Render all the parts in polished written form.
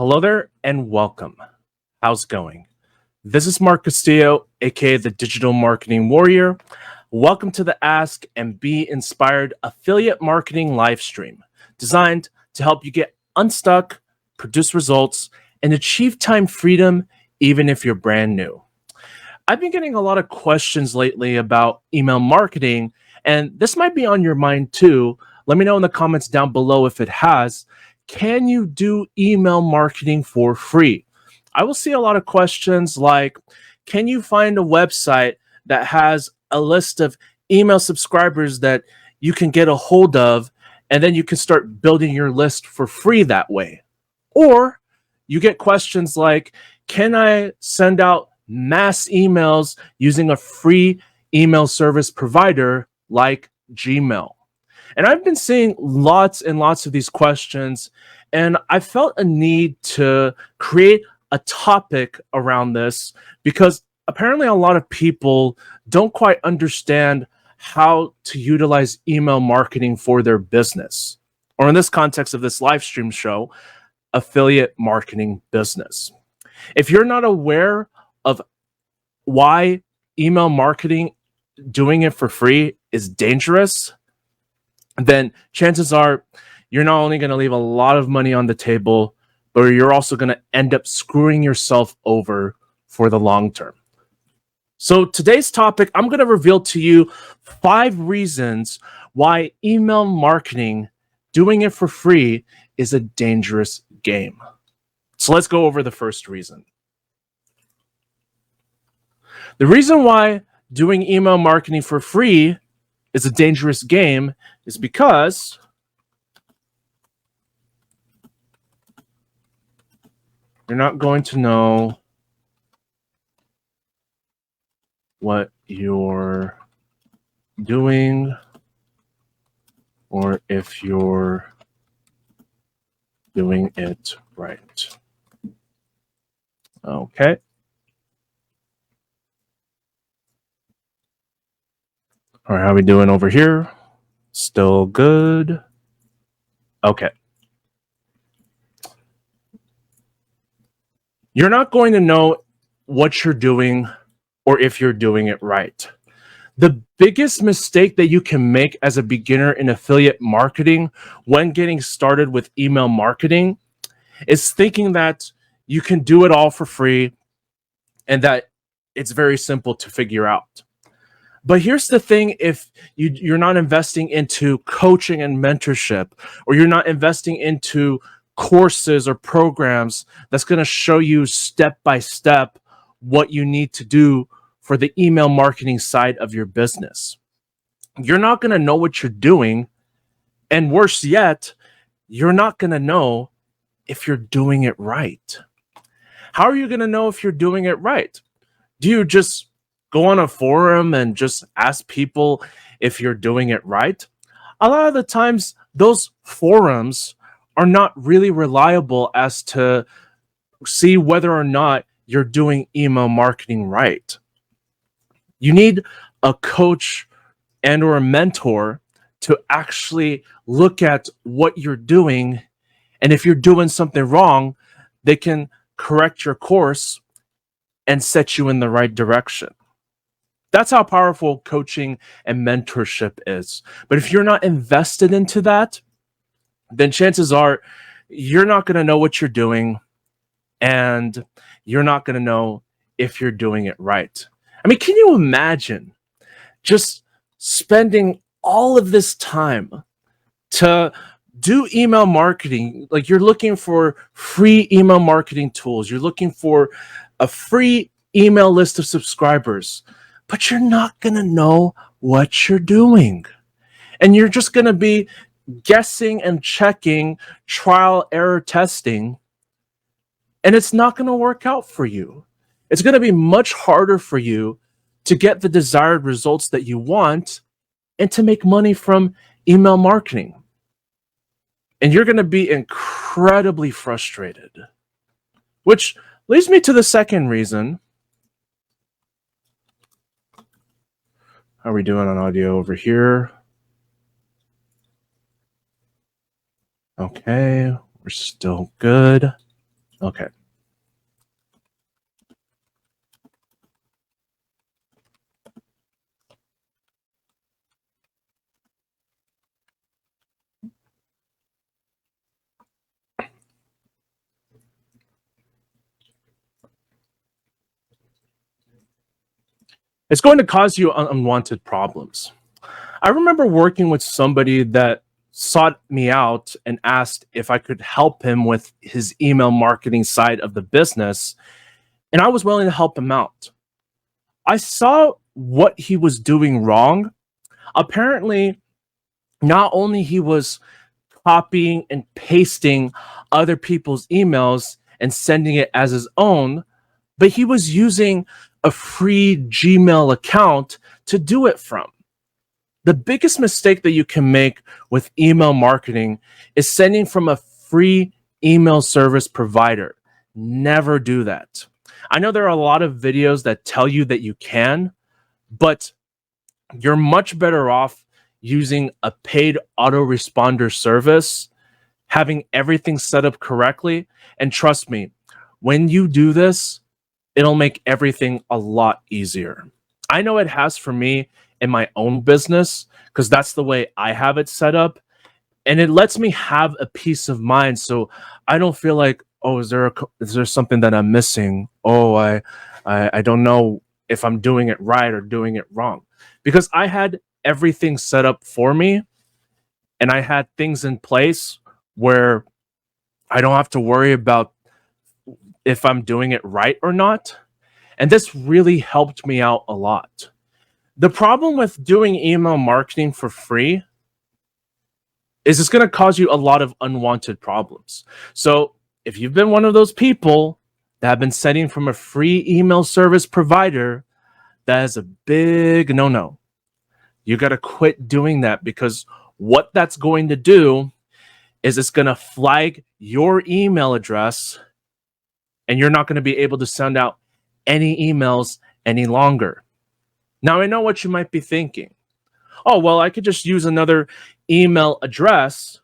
Hello there and welcome. How's it going? This is Mark Castillo, aka the Digital Marketing Warrior. Welcome to the Ask and Be Inspired affiliate marketing live stream, designed to help you get unstuck, produce results, and achieve time freedom even if you're brand new. I've been getting a lot of questions lately about email marketing, and this might be on your mind too. Let me know in the comments down below if it has. Can you do email marketing for free? I will see a lot of questions like, can you find a website that has a list of email subscribers that you can get a hold of, and then you can start building your list for free that way? Or you get questions like, can I send out mass emails using a free email service provider like Gmail? And I've been seeing lots and lots of these questions, and I felt a need to create a topic around this because apparently a lot of people don't quite understand how to utilize email marketing for their business, or in this context of this live stream show, affiliate marketing business. If you're not aware of why email marketing, doing it for free, is dangerous, then chances are you're not only going to leave a lot of money on the table, but you're also going to end up screwing yourself over for the long term. So today's topic, I'm going to reveal to you 5 reasons why email marketing, doing it for free, is a dangerous game. So let's go over the first reason. The reason why doing email marketing for free is a dangerous game is because you're not going to know what you're doing or if you're doing it right. Okay. All right, how are we doing over here? Still good? Okay. You're not going to know what you're doing or if you're doing it right. The biggest mistake that you can make as a beginner in affiliate marketing when getting started with email marketing is thinking that you can do it all for free and that it's very simple to figure out. But here's the thing, if you're not investing into coaching and mentorship, or you're not investing into courses or programs that's going to show you step by step what you need to do for the email marketing side of your business, you're not going to know what you're doing. And worse yet, you're not going to know if you're doing it right. How are you going to know if you're doing it right? Do you just go on a forum and just ask people if you're doing it right? A lot of the times, those forums are not really reliable as to see whether or not you're doing email marketing right. You need a coach and or a mentor to actually look at what you're doing, and if you're doing something wrong, they can correct your course and set you in the right direction. That's how powerful coaching and mentorship is. But if you're not invested into that, then chances are you're not going to know what you're doing, and you're not going to know if you're doing it right. I mean, can you imagine just spending all of this time to do email marketing? Like, you're looking for free email marketing tools, you're looking for a free email list of subscribers, but you're not going to know what you're doing. And you're just going to be guessing and checking, trial error testing, and it's not going to work out for you. It's going to be much harder for you to get the desired results that you want and to make money from email marketing. And you're going to be incredibly frustrated, which leads me to the second reason. How are we doing on audio over here? Okay, we're still good. Okay. It's going to cause you unwanted problems. I remember working with somebody that sought me out and asked if I could help him with his email marketing side of the business, and I was willing to help him out. I saw what he was doing wrong. Apparently, not only he was copying and pasting other people's emails and sending it as his own, but he was using a free Gmail account to do it from. The biggest mistake that you can make with email marketing is sending from a free email service provider. Never do that. I know there are a lot of videos that tell you that you can, but you're much better off using a paid autoresponder service, having everything set up correctly. And trust me, when you do this, it'll make everything a lot easier. I know it has for me in my own business because that's the way I have it set up. And it lets me have a peace of mind. So I don't feel like, oh, is there something that I'm missing? Oh, I don't know if I'm doing it right or doing it wrong. Because I had everything set up for me and I had things in place where I don't have to worry about if I'm doing it right or not. And this really helped me out a lot. The problem with doing email marketing for free is it's going to cause you a lot of unwanted problems. So if you've been one of those people that have been sending from a free email service provider, that is a big no-no. You got to quit doing that because what that's going to do is it's going to flag your email address and you're not going to be able to send out any emails any longer. Now, I know what you might be thinking. Oh, well, I could just use another email address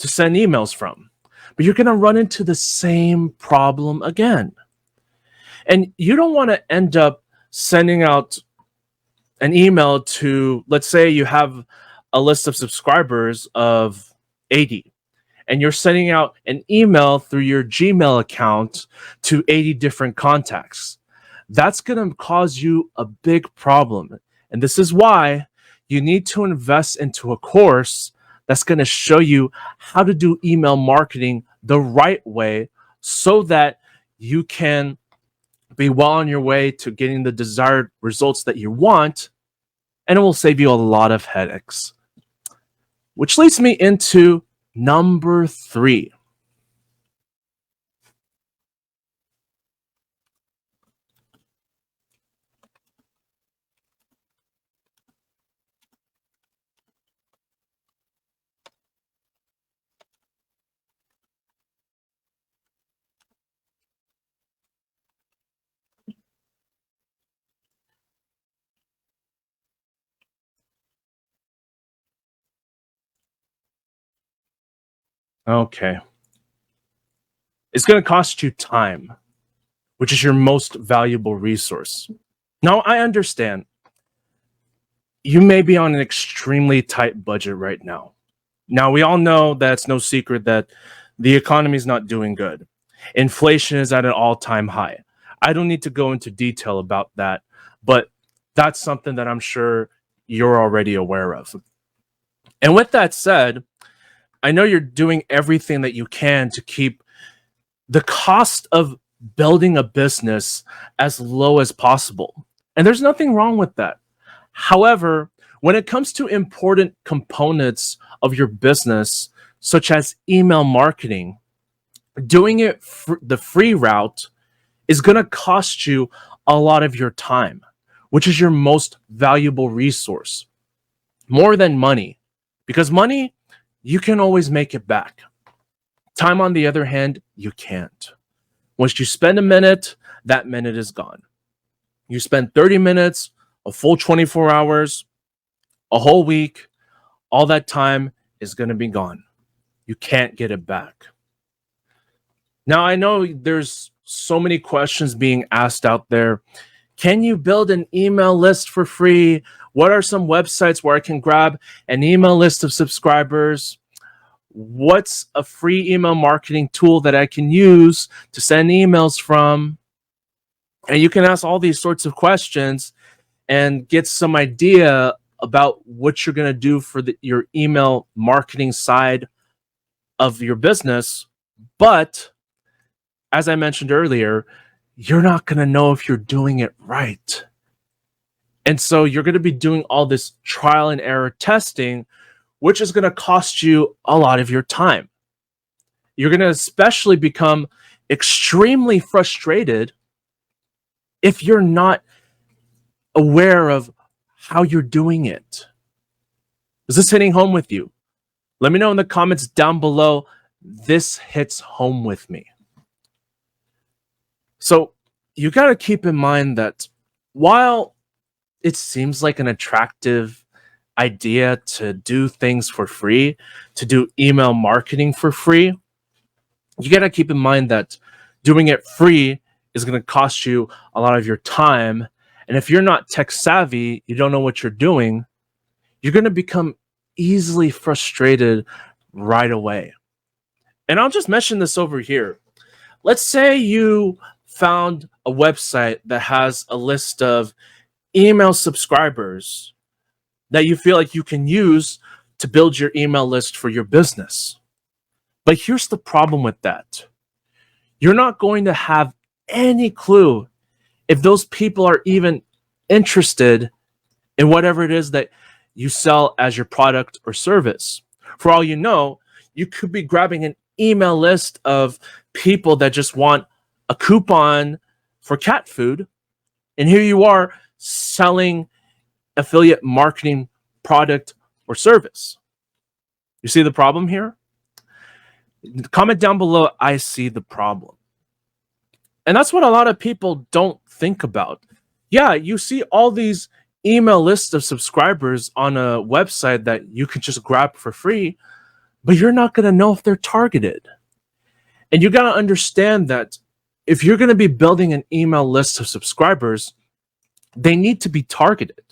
to send emails from. But you're going to run into the same problem again. And you don't want to end up sending out an email to, let's say you have a list of subscribers of 80, and you're sending out an email through your Gmail account to 80 different contacts. That's going to cause you a big problem. And this is why you need to invest into a course that's going to show you how to do email marketing the right way so that you can be well on your way to getting the desired results that you want, and it will save you a lot of headaches. Which leads me into number 3. Okay. It's going to cost you time, which is your most valuable resource. Now, I understand you may be on an extremely tight budget right now. Now, we all know that it's no secret that the economy is not doing good. Inflation is at an all-time high. I don't need to go into detail about that, but that's something that I'm sure you're already aware of. And with that said, I know you're doing everything that you can to keep the cost of building a business as low as possible. And there's nothing wrong with that. However, when it comes to important components of your business, such as email marketing, doing it the free route is going to cost you a lot of your time, which is your most valuable resource, more than money, because money, you can always make it back. Time, on the other hand, you can't. Once you spend a minute, that minute is gone. You spend 30 minutes, a full 24 hours, a whole week, all that time is going to be gone. You can't get it back. Now, I know there's so many questions being asked out there. Can you build an email list for free? What are some websites where I can grab an email list of subscribers? What's a free email marketing tool that I can use to send emails from? And you can ask all these sorts of questions and get some idea about what you're going to do for your email marketing side of your business. But as I mentioned earlier, you're not going to know if you're doing it right. And so you're going to be doing all this trial and error testing, which is going to cost you a lot of your time. You're going to especially become extremely frustrated if you're not aware of how you're doing it. Is this hitting home with you? Let me know in the comments down below. This hits home with me. So you got to keep in mind that while it seems like an attractive idea to do things for free, to do email marketing for free, you got to keep in mind that doing it free is going to cost you a lot of your time. And if you're not tech savvy, you don't know what you're doing, you're going to become easily frustrated right away. And I'll just mention this over here. Let's say you found a website that has a list of email subscribers that you feel like you can use to build your email list for your business. But here's the problem with that. You're not going to have any clue if those people are even interested in whatever it is that you sell as your product or service. For all you know, you could be grabbing an email list of people that just want a coupon for cat food. And here you are selling affiliate marketing product or service. You see the problem here? Comment down below, I see the problem. And that's what a lot of people don't think about. Yeah, you see all these email lists of subscribers on a website that you can just grab for free, but you're not going to know if they're targeted. And you got to understand that if you're going to be building an email list of subscribers, they need to be targeted.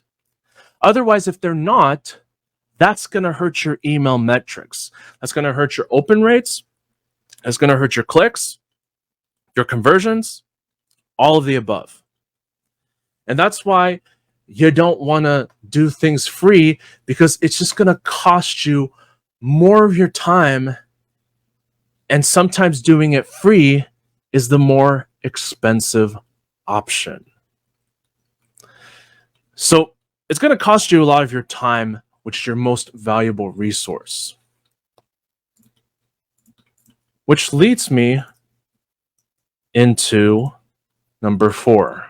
Otherwise, if they're not, that's going to hurt your email metrics. That's going to hurt your open rates. That's going to hurt your clicks, your conversions, all of the above. And that's why you don't want to do things free, because it's just going to cost you more of your time. And sometimes doing it free is the more expensive option. So it's going to cost you a lot of your time, which is your most valuable resource. Which leads me into number 4.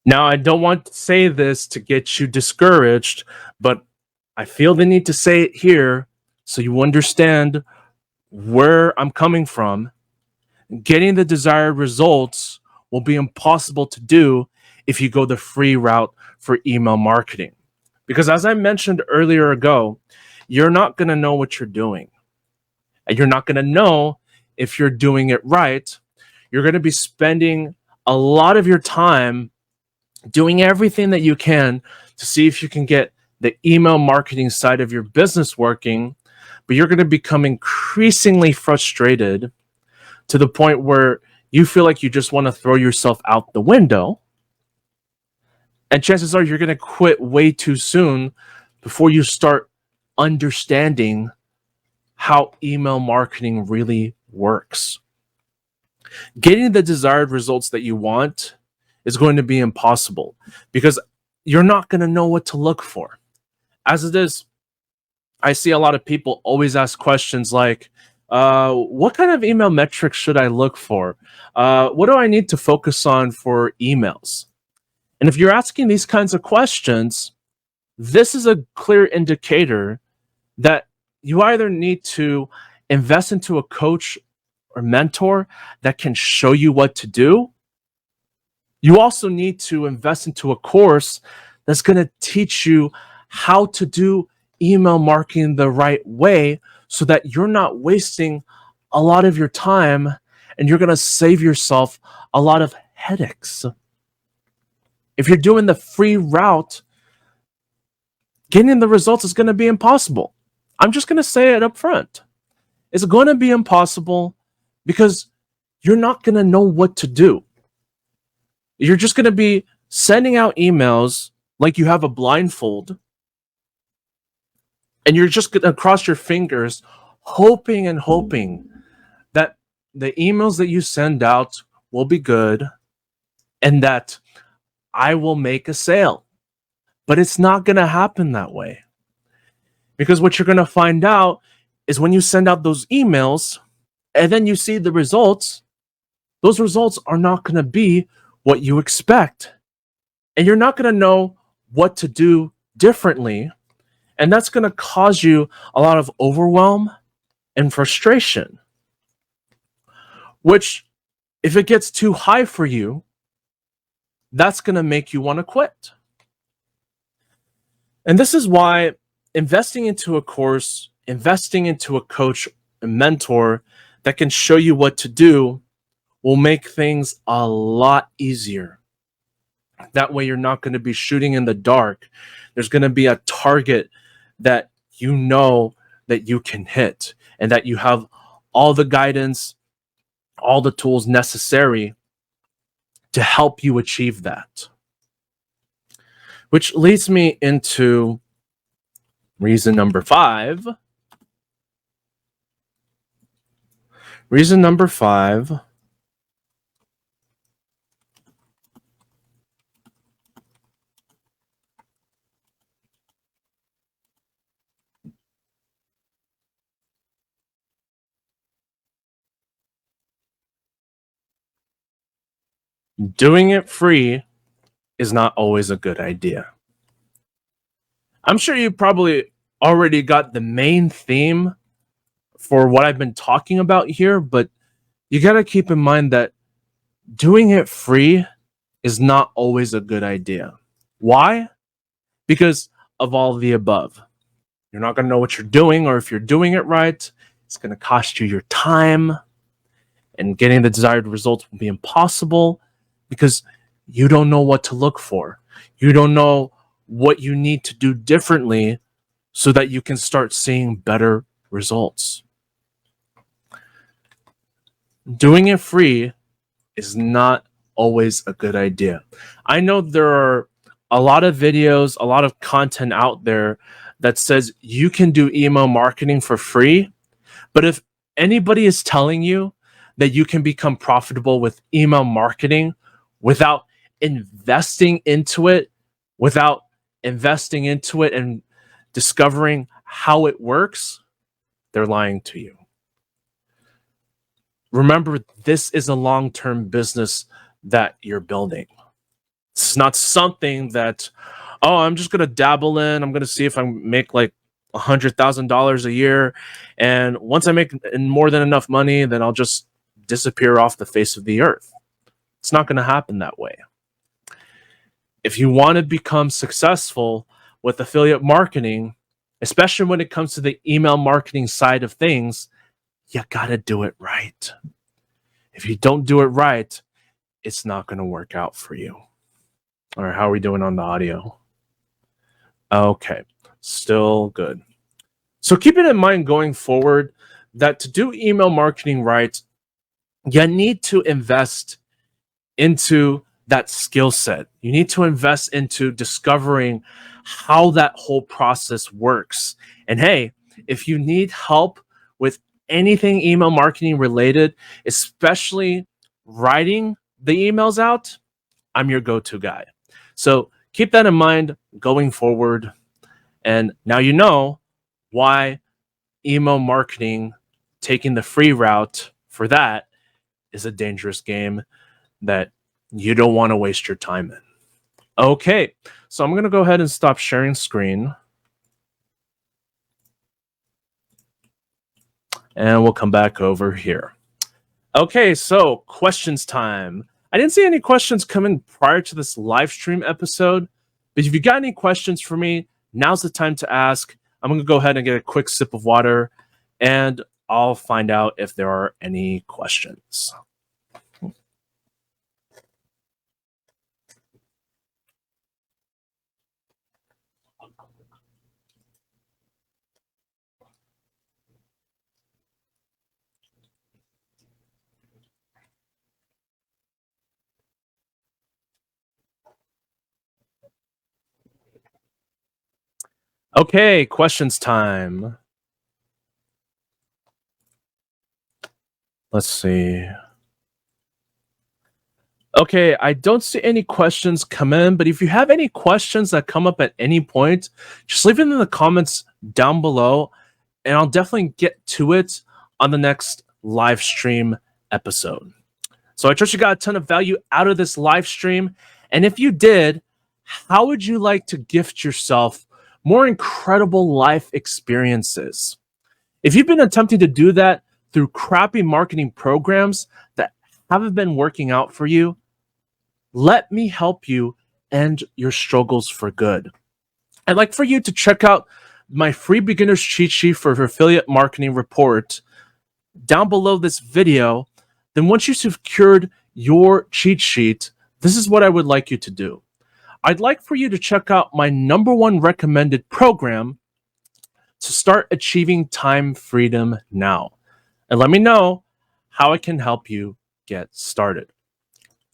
Now, I don't want to say this to get you discouraged, but I feel the need to say it here so you understand where I'm coming from. Getting the desired results will be impossible to do if you go the free route for email marketing. Because as I mentioned earlier ago, you're not going to know what you're doing. And you're not going to know if you're doing it right. You're going to be spending a lot of your time doing everything that you can to see if you can get the email marketing side of your business working, but you're going to become increasingly frustrated to the point where you feel like you just want to throw yourself out the window. And chances are you're going to quit way too soon before you start understanding how email marketing really works. Getting the desired results that you want is going to be impossible because you're not going to know what to look for. As it is, I see a lot of people always ask questions like, what kind of email metrics should I look for? What do I need to focus on for emails? And if you're asking these kinds of questions, this is a clear indicator that you either need to invest into a coach or mentor that can show you what to do. You also need to invest into a course that's going to teach you how to do email marketing the right way so that you're not wasting a lot of your time and you're going to save yourself a lot of headaches. If you're doing the free route, getting the results is going to be impossible. I'm just going to say it up front. It's going to be impossible because you're not going to know what to do. You're just going to be sending out emails like you have a blindfold, and you're just going to cross your fingers, hoping and hoping that the emails that you send out will be good and that I will make a sale. But it's not going to happen that way. Because what you're going to find out is when you send out those emails and then you see the results, those results are not going to be what you expect. And you're not going to know what to do differently. And that's going to cause you a lot of overwhelm and frustration, which, if it gets too high for you, that's going to make you want to quit. And this is why investing into a course, investing into a coach, a mentor that can show you what to do will make things a lot easier. That way, you're not going to be shooting in the dark. There's going to be a target that you know that you can hit and that you have all the guidance, all the tools necessary to help you achieve that. Which leads me into reason number 5. Reason number 5 doing it free is not always a good idea. I'm sure you probably already got the main theme for what I've been talking about here, but you got to keep in mind that doing it free is not always a good idea. Why? Because of all of the above. You're not going to know what you're doing, or if you're doing it right, it's going to cost you your time, and getting the desired results will be impossible because you don't know what to look for. You don't know what you need to do differently so that you can start seeing better results. Doing it free is not always a good idea. I know there are a lot of videos, a lot of content out there that says you can do email marketing for free, but if anybody is telling you that you can become profitable with email marketing without investing into it, and discovering how it works, they're lying to you. Remember, this is a long-term business that you're building. It's not something that, oh, I'm just going to dabble in. I'm going to see if I make like $100,000 a year. And once I make more than enough money, then I'll just disappear off the face of the earth. It's not going to happen that way. If you want to become successful with affiliate marketing, especially when it comes to the email marketing side of things, you got to do it right. If you don't do it right, it's not going to work out for you. All right, how are we doing on the audio? Okay, still good. So keep it in mind going forward that to do email marketing right, you need to invest into that skill set. You need to invest into discovering how that whole process works. And hey, if you need help with anything email marketing related, especially writing the emails out, I'm your go-to guy. So keep that in mind going forward. And now you know why email marketing, taking the free route for that, is a dangerous game that you don't want to waste your time in. Okay, so I'm going to go ahead and stop sharing screen. And we'll come back over here. Okay, so questions time. I didn't see any questions come in prior to this live stream episode, but if you got any questions for me, now's the time to ask. I'm going to go ahead and get a quick sip of water, and I'll find out if there are any questions. Okay, questions time. Let's see. Okay, I don't see any questions come in, but if you have any questions that come up at any point, just leave it in the comments down below, and I'll definitely get to it on the next live stream episode. So I trust you got a ton of value out of this live stream. And if you did, how would you like to gift yourself more incredible life experiences? If you've been attempting to do that through crappy marketing programs that haven't been working out for you, let me help you end your struggles for good. I'd like for you to check out my free beginner's cheat sheet for affiliate marketing report down below this video. Then once you've secured your cheat sheet, this is what I would like you to do. I'd like for you to check out my #1 recommended program to start achieving time freedom now. And let me know how I can help you get started.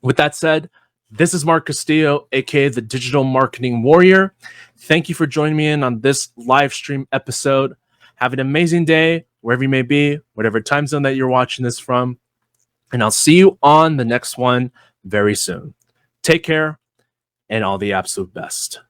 With that said, this is Mark Castillo, aka the Digital Marketing Warrior. Thank you for joining me in on this live stream episode. Have an amazing day, wherever you may be, whatever time zone that you're watching this from. And I'll see you on the next one very soon. Take care and all the absolute best.